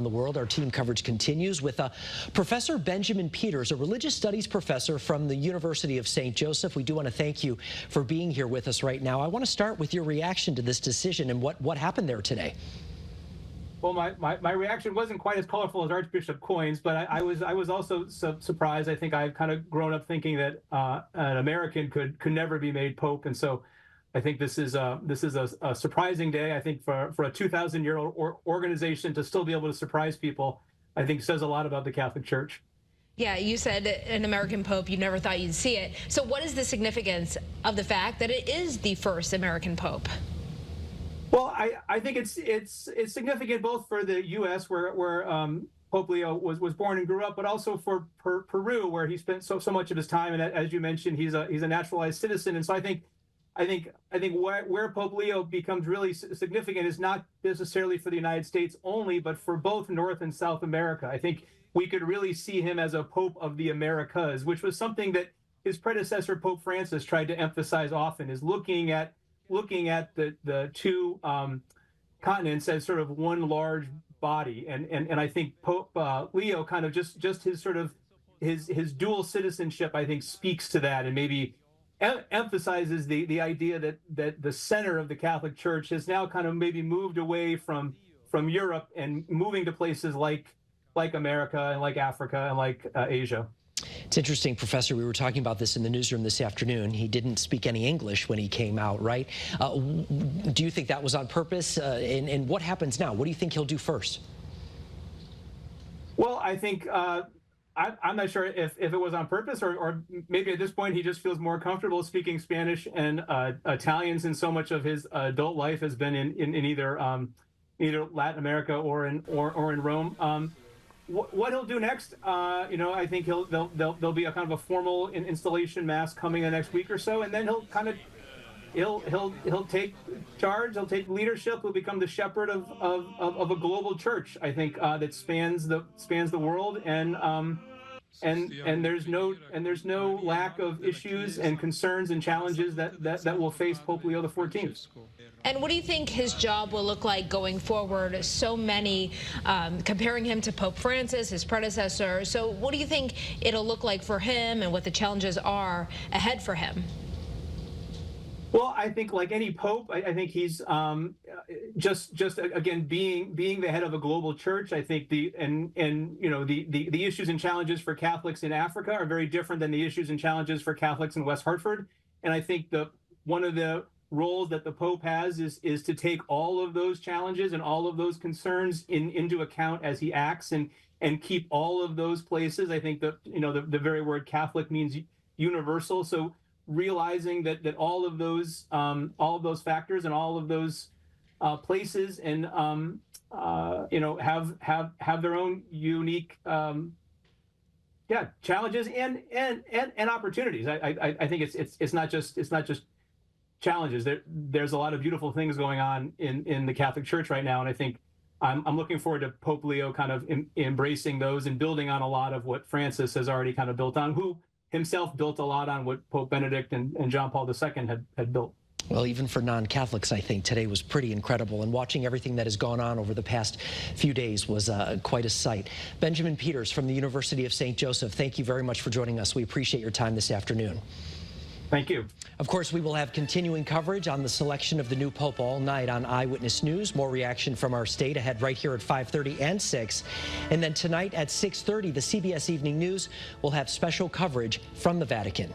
The world. Our team coverage continues with Professor Benjamin Peters, a religious studies professor from the University of St. Joseph. We do want to thank you for being here with us right now. I want to start with your reaction to this decision and what happened there today. Well, my reaction wasn't quite as colorful as Archbishop Coyne's, but I was also surprised. I think I've kind of grown up thinking that an American could never be made pope, and so I think this is a surprising day. I think for a 2,000-year-old organization to still be able to surprise people, I think says a lot about the Catholic Church. Yeah, you said an American pope, you never thought you'd see it. So what is the significance of the fact that it is the first American pope? Well, I think it's significant both for the U.S. where Pope Leo was born and grew up, but also for Peru, where he spent so much of his time. And as you mentioned, he's a naturalized citizen. And so I think where Pope Leo becomes really significant is not necessarily for the United States only, but for both North and South America. I think we could really see him as a Pope of the Americas, which was something that his predecessor, Pope Francis, tried to emphasize often, is looking at the two continents as sort of one large body. And I think Pope Leo kind of just his sort of his dual citizenship, I think, speaks to that, and maybe emphasizes the idea that the center of the Catholic Church has now kind of maybe moved away from Europe and moving to places like America and like Africa and like Asia. It's interesting, Professor, we were talking about this in the newsroom this afternoon. He didn't speak any English when he came out, right? Do you think that was on purpose? And what happens now? What do you think he'll do first? Well, I think I'm not sure if it was on purpose or maybe at this point he just feels more comfortable speaking Spanish and Italian, since so much of his adult life has been in either Latin America or in Rome. What he'll do next, I think there'll be a kind of a formal installation mass coming the next week or so, and then he'll take charge. He'll take leadership. He'll become the shepherd of a global church, I think, that spans the world, and there's no lack of issues and concerns and challenges that will face Pope Leo XIV. And what do you think his job will look like going forward? So many comparing him to Pope Francis, his predecessor. So what do you think it'll look like for him, and what the challenges are ahead for him? Well, I think like any pope, I think he's just again being the head of a global church. I think the issues and challenges for Catholics in Africa are very different than the issues and challenges for Catholics in West Hartford. And I think one of the roles that the Pope has is to take all of those challenges and all of those concerns into account as he acts, and keep all of those places. I think that the very word Catholic means universal. So realizing that all of those factors and all of those places and have their own unique challenges and opportunities. I think it's not just challenges. There's a lot of beautiful things going on in the Catholic Church right now, and I think I'm looking forward to Pope Leo kind of embracing those and building on a lot of what Francis has already kind of built on, who himself built a lot on what Pope Benedict and John Paul II had built. Well, even for non-Catholics, I think today was pretty incredible, and watching everything that has gone on over the past few days was quite a sight. Benjamin Peters from the University of St. Joseph, thank you very much for joining us. We appreciate your time this afternoon. Thank you. Of course, we will have continuing coverage on the selection of the new Pope all night on Eyewitness News. More reaction from our state ahead right here at 5:30 and 6. And then tonight at 6:30, the CBS Evening News will have special coverage from the Vatican.